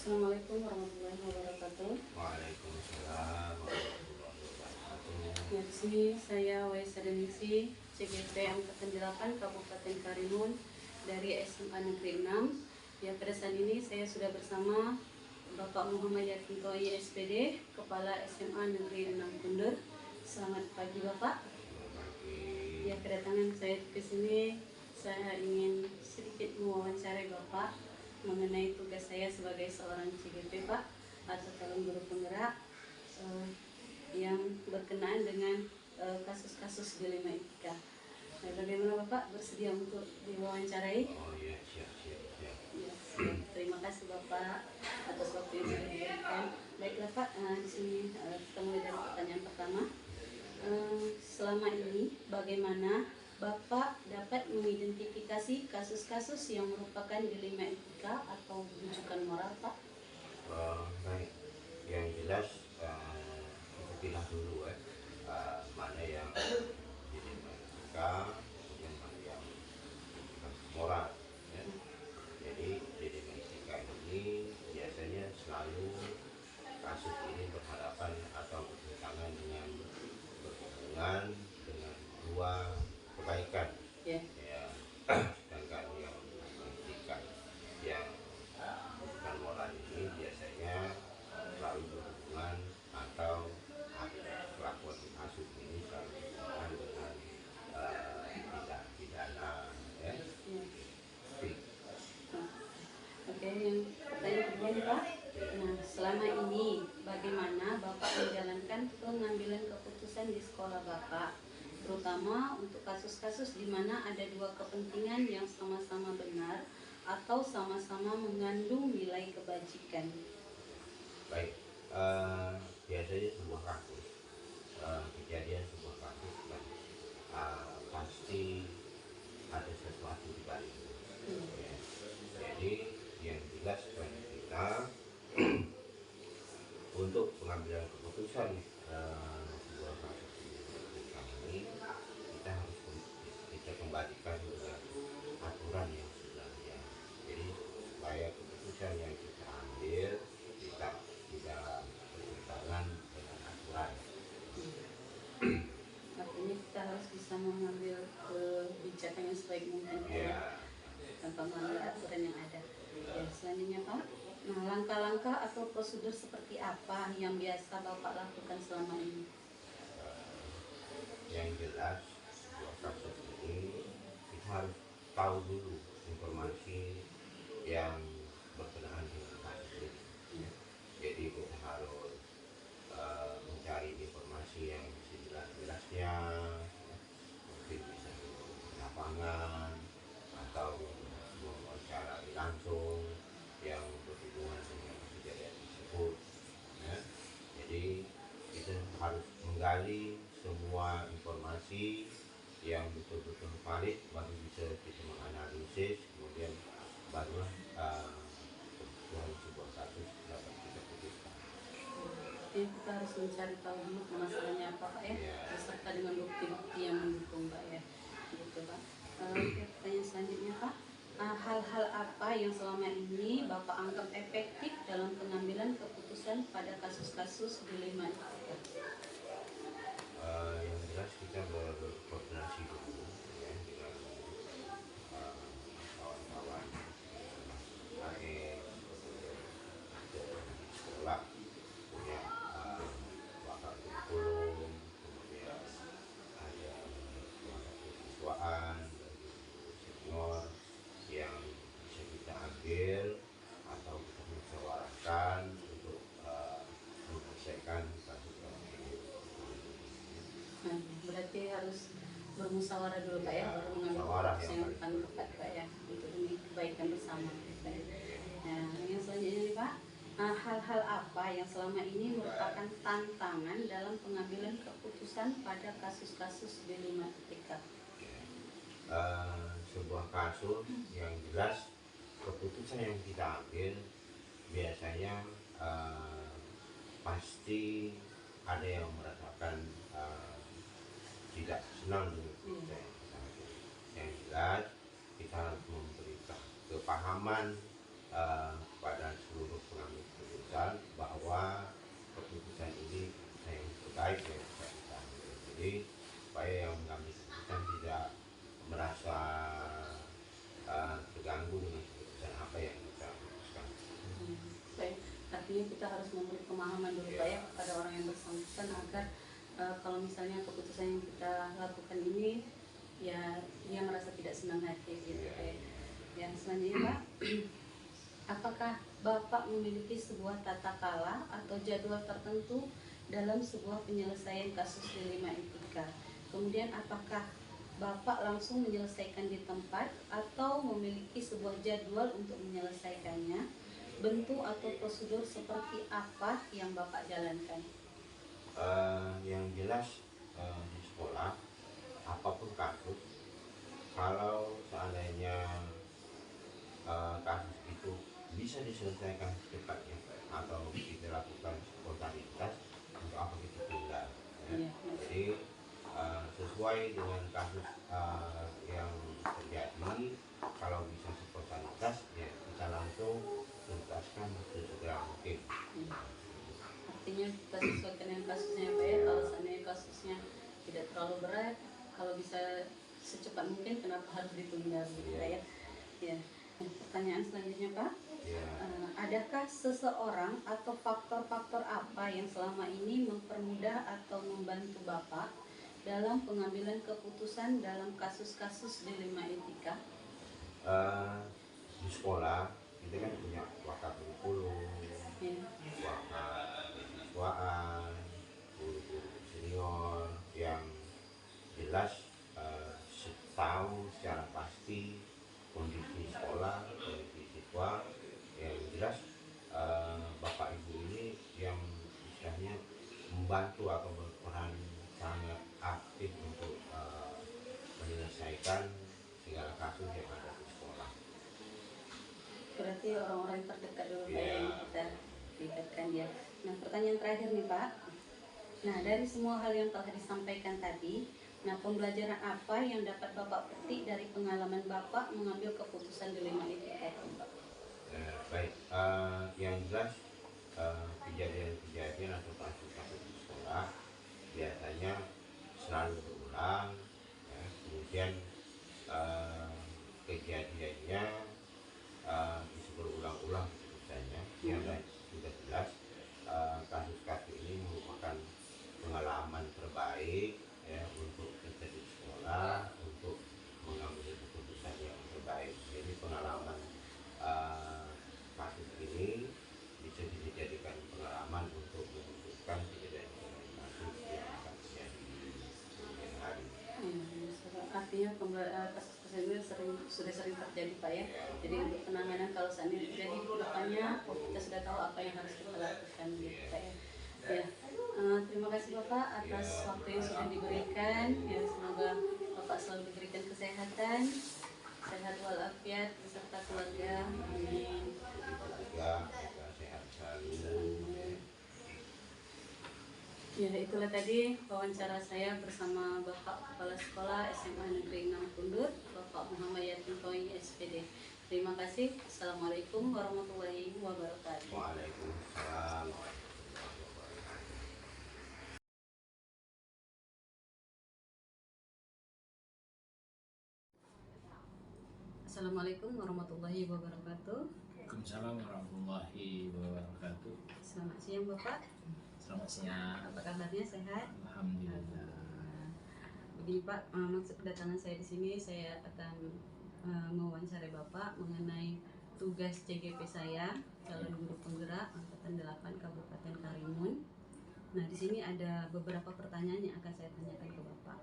Assalamualaikum warahmatullahi wabarakatuh. Waalaikumsalam warahmatullahi wabarakatuh. Ya, di sini saya Waisa Denisi, CGP Angkatan 8 Kabupaten Karimun dari SMA Negeri 6. Ya, pada saat ini saya sudah bersama Bapak Muhammad Yakin Toi SPD, Kepala SMA Negeri 6 Kundur. Selamat pagi Bapak. Pagi. Ya, kedatangan saya ke sini saya ingin sedikit mewawancarai Bapak mengenai tugas saya sebagai seorang CGP Pak, atau calon guru penggerak yang berkenaan dengan kasus-kasus dilema etika. Nah, bagaimana Bapak bersedia untuk diwawancarai? Oh iya, siap. Ya, terima kasih Bapak atas waktu yang sudah diberikan. Baiklah Pak, di sini kita mulai dari pertanyaan pertama. Selama ini bagaimana Bapak dapat mengidentifikasi kasus-kasus yang merupakan dilema etika atau rujukan moral, Pak? Baik, yang jelas kita pilih dulu mana yang dilema etika, kemudian mana yang moral. Ya. Jadi dilema etika ini biasanya selalu kasus ini berhadapan atau bertentangan dengan berhubungan dengan dua kebaikan. Ya. Ya, sedangkan yang etika yang bukan moral ini biasanya selalu berhubungan atau kelakuan kasus ini selalu berhubungan dengan tindak pidana. Ya. Oke, yang pertanyaan kedua nih Pak. Nah, selama ini bagaimana Bapak menjalankan pengambilan keputusan di sekolah Bapak, terutama untuk kasus-kasus di mana ada dua kepentingan yang sama-sama benar atau sama-sama mengandung nilai kebajikan? Baik, biasanya sebuah kasus, kejadian sebuah kasus kan pasti ada sesuatu di balik. Ya. Jadi yang jelas bagi kita untuk pengambilan keputusan sebuah kasus ini kita harus kita kembalikan dengan aturan yang sebenarnya. Jadi supaya keputusan yang kita ambil kita tidak bertentangan dengan aturan. Artinya kita harus bisa mengambil kebijakan yang sebaik mungkin Ya. tanpa melanggar aturan yang ada. Ya, selanjutnya Pak, nah langkah-langkah atau prosedur seperti apa yang biasa Bapak lakukan selama ini? Yang jelas sebuah kasus ini kita harus tahu dulu informasi yang berkenaan dengan kasus ini. Jadi kita harus mencari informasi yang sejelas-jelasnya, mungkin bisa di lapangan atau mewawancarai langsung yang berhubungan dengan kejadian tersebut. Ya. Jadi kita harus menggali semua informasi yang betul-betul valid, baru bisa kita menganalisis, kemudian barulah kebutuhan sebuah kasus dapat kita putuskan. Jadi kita harus mencari tahu dulu masalahnya apa Pak ya, beserta dengan bukti-bukti yang mendukung Pak ya, gitu Pak. Pertanyaan selanjutnya Pak, hal-hal apa yang selama ini Bapak anggap efektif dalam pengambilan keputusan pada kasus-kasus dilema etika? Yang jelas kita berkoordinasi dulu ya, dengan kawan-kawan AE di sekolah, punya wakil kurikulum, kemudian ada wakil kesiswaan senior yang bisa kita ambil atau kita musyawarahkan untuk menyelesaikan kasus ini. Nah, berarti harus bermusyawarah dulu Pak ya, baru mengambil keputusan yang paling tepat Pak ya, untuk demi kebaikan bersama Pak ya. Nah, yang selanjutnya nih Pak, hal-hal apa yang selama ini merupakan tantangan dalam pengambilan keputusan pada kasus-kasus dilema etika? Sebuah kasus yang jelas keputusan yang kita ambil biasanya pasti ada yang merasakan tidak senang dengan keputusan yang kita ambil. Yang jelas kita harus memberikan kepahaman kepada seluruh pengambil tentunya kita harus memberi pemahaman dulu Pak ya kepada orang yang bersangkutan agar kalau misalnya keputusan yang kita lakukan ini ya dia merasa tidak senang hati gitu Pak ya. Yang selanjutnya Pak, apakah Bapak memiliki sebuah tata kala atau jadwal tertentu dalam sebuah penyelesaian kasus dilema etika? Kemudian apakah Bapak langsung menyelesaikan di tempat atau memiliki sebuah jadwal untuk menyelesaikannya? Bentuk atau prosedur seperti apa yang Bapak jalankan? Yang jelas di sekolah apapun kasus, kalau seandainya kasus itu bisa diselesaikan secepatnya atau kita lakukan spontanitas, untuk apa kita tunda ya. Jadi sesuai dengan kasus yang terjadi, kalau bisa spontanitas ya kita langsung tuntaskan sesegera mungkin. Artinya kita sesuaikan dengan kasusnya Pak ya. Kalau seandainya kasusnya tidak terlalu berat, kalau bisa secepat mungkin kenapa harus ditunda gitu ya. Ya. Pertanyaan selanjutnya Pak, adakah seseorang atau faktor-faktor apa yang selama ini mempermudah atau membantu Bapak dalam pengambilan keputusan dalam kasus-kasus dilema etika? Di sekolah kita kan punya wakakurikulum, wakasiswaan, guru-guru senior yang jelas tahu secara pasti kondisi sekolah, kondisi siswa. Yang jelas Bapak Ibu ini yang istilahnya membantu atau berperan sangat aktif untuk menyelesaikan segala kasus yang ada di sekolah. Berarti orang-orang terdekat dulu Pak yang kita libatkan dia. Nah, pertanyaan terakhir nih Pak. Nah, dari semua hal yang telah disampaikan tadi, nah pembelajaran apa yang dapat Bapak petik dari pengalaman Bapak mengambil keputusan dilema etika itu Pak? Baik, yang jelas kejadian-kejadian atau kasus-kasus di sekolah biasanya selalu berulang ya. Kemudian kejadiannya bisa berulang-ulang keputusannya. Yang sudah jelas kasus-kasus ini merupakan pengalaman terbaik ya untuk kita di sekolah untuk mengambil keputusan yang terbaik. Jadi pengalaman kasus ini bisa dijadikan pengalaman untuk memutuskan kejadian-kejadian kasus yang akan terjadi di kemudian hari. Artinya kasus-kasus ini sudah sering terjadi Pak ya. Jadi untuk penanganan kalau seandainya terjadi di depannya, kita sudah tahu apa yang harus kita lakukan gitu Pak ya. Ya, terima kasih Bapak atas waktu yang sudah diberikan. Ya, semoga Bapak selalu diberikan kesehatan, sehat walafiat beserta keluarga. Amin. Keluarga sehat selalu. Ya, itulah tadi wawancara saya bersama Bapak Kepala Sekolah SMA Negeri 6 Kundur, Bapak Muhammad Yatin Toyi SPD. Terima kasih. Assalamualaikum warahmatullahi wabarakatuh. Waalaikumsalam. Assalamualaikum warahmatullahi wabarakatuh. Waalaikumsalam warahmatullahi wabarakatuh. Selamat siang Bapak. Selamat siang. Apa kabarnya, sehat? Alhamdulillah. Begini Pak, maksud kedatangan saya di sini saya akan mewawancarai Bapak mengenai tugas CGP saya, calon guru penggerak angkatan 8 Kabupaten Karimun. Nah, di sini ada beberapa pertanyaan yang akan saya tanyakan ke Bapak.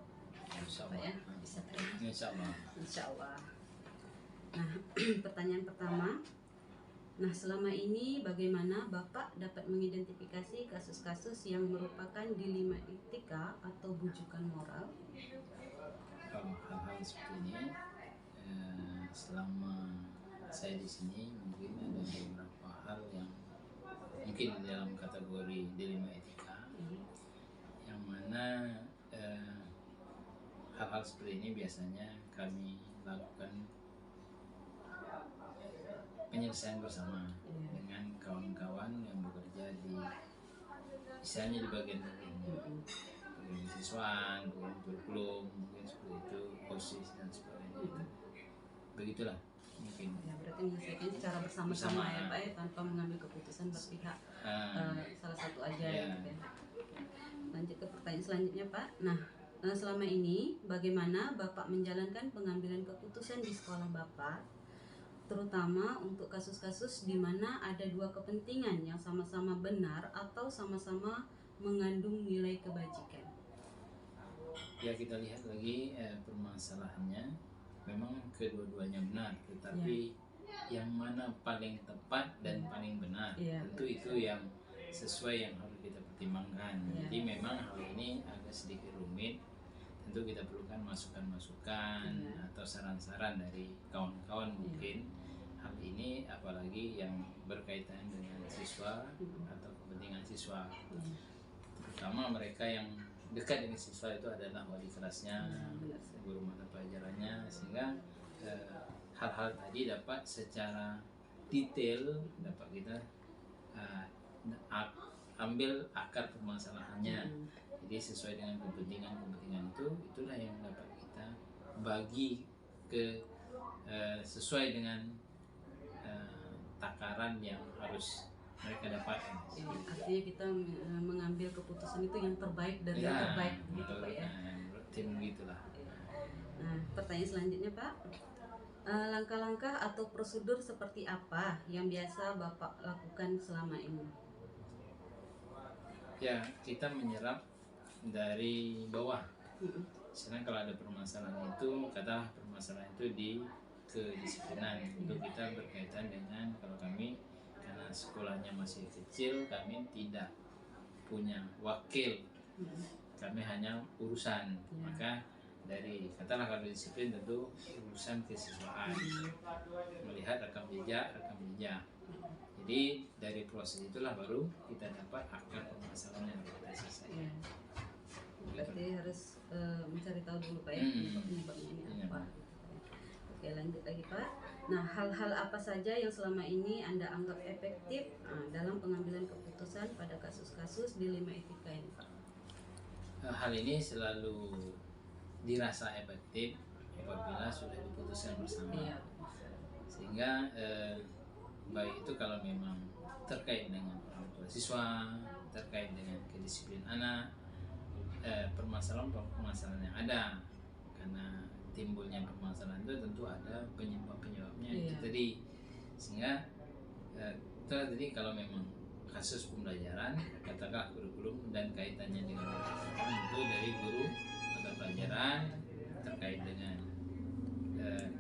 Bapak ya, bisa terima? Insyaallah. Insyaallah. Nah, pertanyaan pertama. Nah, selama ini bagaimana Bapak dapat mengidentifikasi kasus-kasus yang merupakan dilema etika atau bujukan moral? Kalau hal-hal seperti ini, selama saya di sini mungkin ada beberapa hal yang mungkin dalam kategori dilema etika, yang mana hal-hal seperti ini biasanya kami lakukan penyelesaian bersama dengan kawan-kawan yang bekerja di misalnya di bagian siswaan, kurikulum, mungkin seperti itu, OSIS dan sebagainya. Begitulah mungkin. Ya, berarti menyelesaikan secara bersama-sama ya Pak ya, tanpa mengambil keputusan berpihak salah satu aja gitu ya. Lanjut ke pertanyaan selanjutnya Pak. Nah, selama ini bagaimana Bapak menjalankan pengambilan keputusan di sekolah Bapak, terutama untuk kasus-kasus di mana ada dua kepentingan yang sama-sama benar atau sama-sama mengandung nilai kebajikan? Ya, kita lihat lagi permasalahannya. Memang kedua-duanya benar, tetapi yang mana paling tepat dan paling benar, tentu itu yang sesuai yang harus kita pertimbangkan. Jadi memang hal ini agak sedikit rumit. Tentu kita perlukan masukan-masukan atau saran-saran dari kawan-kawan mungkin hal ini, apalagi yang berkaitan dengan siswa atau kepentingan siswa. Terutama mereka yang dekat dengan siswa itu adalah wali kelasnya, guru mata pelajarannya, sehingga hal-hal tadi dapat secara detail dapat kita ambil akar permasalahannya. Jadi sesuai dengan kepentingan itu, itulah yang dapat kita bagi ke sesuai dengan takaran yang harus mereka dapatkan. Artinya kita mengambil keputusan itu yang terbaik dari yang terbaik gitu Pak ya. Tim gitulah. Nah, pertanyaan selanjutnya Pak. Langkah-langkah atau prosedur seperti apa yang biasa Bapak lakukan selama ini? Ya, kita menyerap dari bawah. Sekarang kalau ada permasalahan itu, katalah permasalahan itu di kedisiplinan, itu kita berkaitan dengan, kalau kami karena sekolahnya masih kecil, kami tidak punya wakil, kami hanya urusan. Maka dari katalah kalau disiplin tentu urusan kesiswaan, melihat rekam jejak. Jadi dari proses itulah baru kita dapat akar permasalahan yang kita selesaikan. Berarti harus mencari tahu dulu Pak ya, penyebabnya ini apa. Oke, lanjut lagi Pak. Nah, hal-hal apa saja yang selama ini Anda anggap efektif dalam pengambilan keputusan pada kasus-kasus dilema etika ini Pak? Hal ini selalu dirasa efektif apabila sudah diputuskan bersama. Sehingga baik itu kalau memang terkait dengan orang tua siswa, terkait dengan kedisiplinan anak, permasalahan yang ada, karena timbulnya permasalahan itu tentu ada penyebabnya itu tadi. Sehingga itu tadi kalau memang kasus pembelajaran, katakanlah kurikulum dan kaitannya dengan itu dari guru mata pelajaran terkait dengan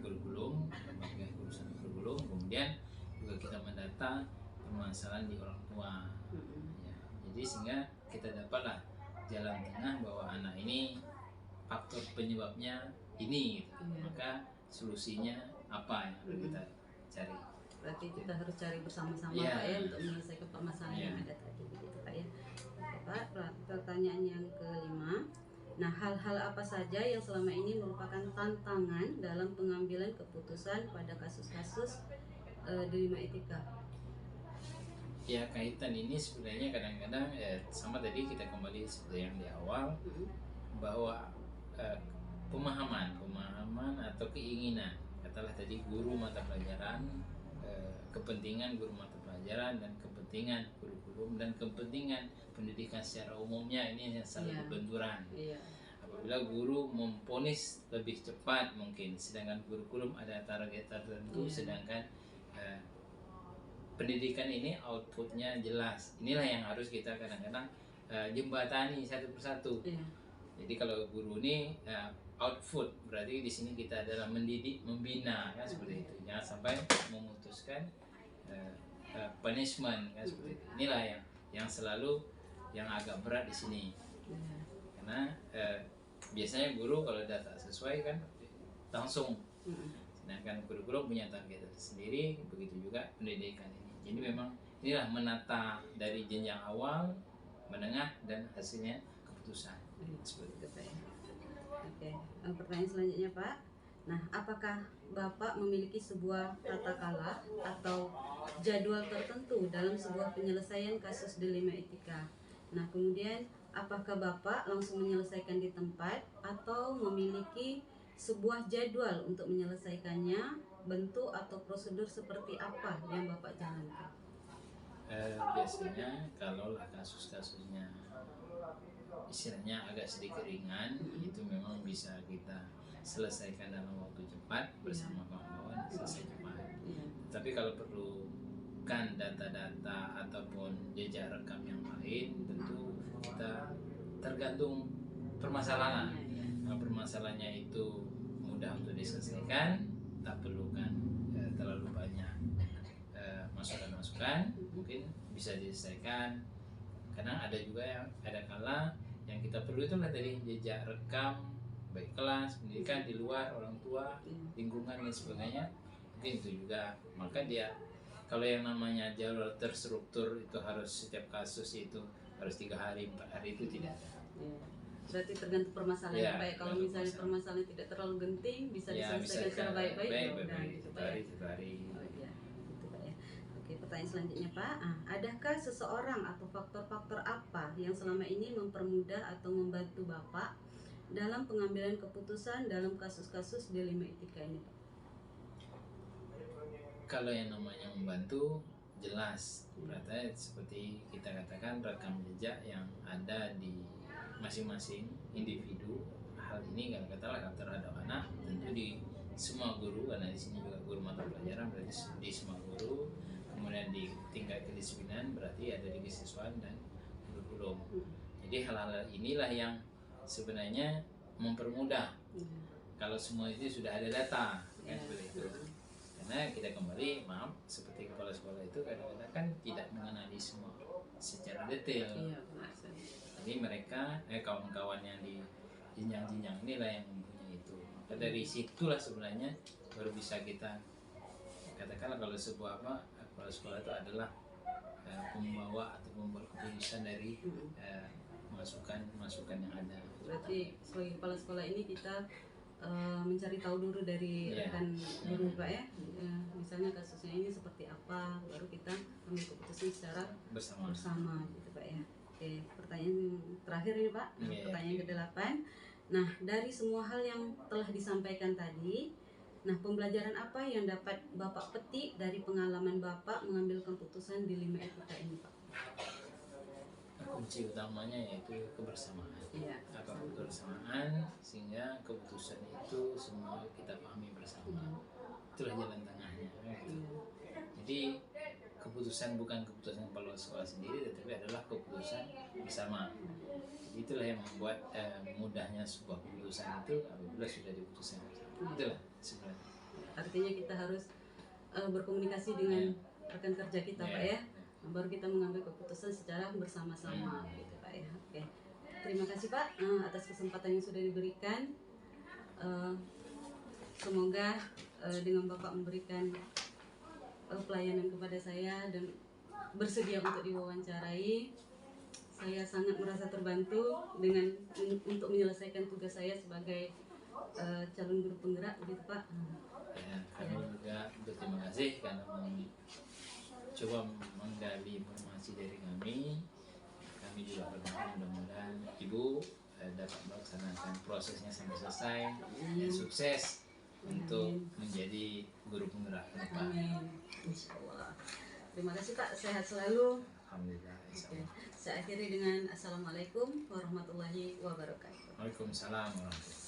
kurikulum, berbagai urusan kurikulum, kemudian juga kita mendata permasalahan di orang tua. Ya, jadi sehingga kita dapatlah jalan tengah bahwa anak ini faktor penyebabnya ini, gitu. Maka solusinya apa yang harus kita cari? Berarti kita harus cari bersama-sama Pak ya, untuk menyelesaikan permasalahan yang ada tadi begitu Pak ya. Oke Pak, pertanyaan yang kelima. Nah, hal-hal apa saja yang selama ini merupakan tantangan dalam pengambilan keputusan pada kasus-kasus dilema etika? Ya, kaitan ini sebenarnya kadang-kadang sama tadi kita kembali seperti yang di awal, bahwa pemahaman atau keinginan, katalah tadi guru mata pelajaran, kepentingan guru mata pelajaran dan kepentingan kurikulum dan kepentingan pendidikan secara umumnya ini yang saling berbenturan. Apabila guru memponis lebih cepat mungkin, sedangkan kurikulum ada target tertentu, sedangkan pendidikan ini outputnya jelas. Inilah yang harus kita kadang-kadang jembatani satu persatu. Jadi kalau guru ini output, berarti di sini kita adalah mendidik, membina, kan seperti itu. Jangan sampai memutuskan punishment, kan seperti itu. Inilah yang selalu yang agak berat di sini. Karena biasanya guru kalau data sesuai kan langsung, sedangkan kurikulum punya target sendiri, begitu juga pendidikan ini. Jadi memang inilah menata dari jenjang awal, menengah, dan hasilnya keputusan. Seperti itu Pak. Oke, pertanyaan selanjutnya Pak. Nah, apakah Bapak memiliki sebuah tata kala atau jadwal tertentu dalam sebuah penyelesaian kasus dilema etika? Nah, kemudian apakah Bapak langsung menyelesaikan di tempat atau memiliki sebuah jadwal untuk menyelesaikannya bentuk atau prosedur seperti apa yang Bapak jalankan? Biasanya kalau lah kasus-kasusnya istilahnya agak sedikit ringan, itu memang bisa kita selesaikan dalam waktu cepat bersama kawan-kawan, selesai cepat. Tapi kalau perlukan data-data ataupun jejak rekam yang lain, tentu kita tergantung permasalahan. Kalau permasalahannya itu mudah untuk diselesaikan, tak perlukan terlalu banyak masukan-masukan, mungkin bisa diselesaikan. Kadang ada juga yang ada kala yang kita perlu itu tadi jejak rekam, baik kelas, pendidikan di luar, orang tua, lingkungan dan sebagainya, mungkin itu juga. Maka dia kalau yang namanya jalur terstruktur itu harus setiap kasus itu harus 3 hari 4 hari itu tidak ada. Berarti tergantung permasalahannya Pak ya. Kalau misalnya permasalahan tidak terlalu genting, bisa diselesaikan secara baik-baik, gitu hari. Gitu Pak ya. Oke, pertanyaan selanjutnya Pak, adakah seseorang atau faktor-faktor apa yang selama ini mempermudah atau membantu Bapak dalam pengambilan keputusan dalam kasus-kasus dilema etika ini Pak? Kalau yang namanya membantu jelas, berarti seperti kita katakan rekam jejak yang ada di masing-masing individu. Hal ini kalau katakanlah terhadap anak, tentu di semua guru, karena di sini juga guru mata pelajaran, berarti di semua guru. Kemudian di tingkat kedisiplinan berarti ada di kesiswaan dan kurikulum. Jadi hal-hal inilah yang sebenarnya mempermudah. Kalau semua itu sudah ada data, kan seperti itu. Karena kita kembali, maaf, seperti kepala sekolah itu kadang-kadang kan tidak mengenali semua secara detail. Jadi mereka, kawan-kawan yang di jenjang-jenjang inilah yang mempunyai itu. Maka dari situlah sebenarnya baru bisa kita katakanlah kalau sebuah kepala sekolah itu adalah pembawa atau membuat keputusan dari masukan yang ada. Berarti sebagai kepala sekolah ini kita mencari tahu dulu dari rekan guru Pak ya, misalnya kasusnya ini seperti apa, baru kita ambil keputusan secara bersama gitu Pak ya. Oke, pertanyaan terakhir ini Pak, pertanyaan ke-8. Nah, dari semua hal yang telah disampaikan tadi, nah pembelajaran apa yang dapat Bapak petik dari pengalaman Bapak mengambil keputusan dilema etika ini Pak? Kunci utamanya yaitu kebersamaan. Kebersamaan sehingga keputusan itu semua kita pahami bersama. Itulah jalan tengahnya. Jadi keputusan bukan keputusan kepala sekolah sendiri, tetapi adalah keputusan bersama. Jadi itulah yang membuat mudahnya sebuah keputusan itu apabila sudah diputuskan bersama. Itulah sebenarnya. Artinya kita harus berkomunikasi dengan rekan kerja kita Pak ya. Baru kita mengambil keputusan secara bersama-sama gitu Pak ya. Oke. Terima kasih Pak atas kesempatan yang sudah diberikan. Semoga dengan Bapak memberikan pelayanan kepada saya dan bersedia untuk diwawancarai, saya sangat merasa terbantu dengan untuk menyelesaikan tugas saya sebagai calon guru penggerak gitu Pak. Kami juga berterima kasih karena coba menggali informasi dari kami. Kami juga berdoa mudah-mudahan Ibu dapat melaksanakan prosesnya sampai selesai dan sukses untuk menjadi guru penggerak ke depan. Insyaallah. Terima kasih Pak, sehat selalu. Alhamdulillah. Saya akhiri dengan Assalamualaikum warahmatullahi wabarakatuh. Waalaikumsalam warahmatullahi wabarakatuh.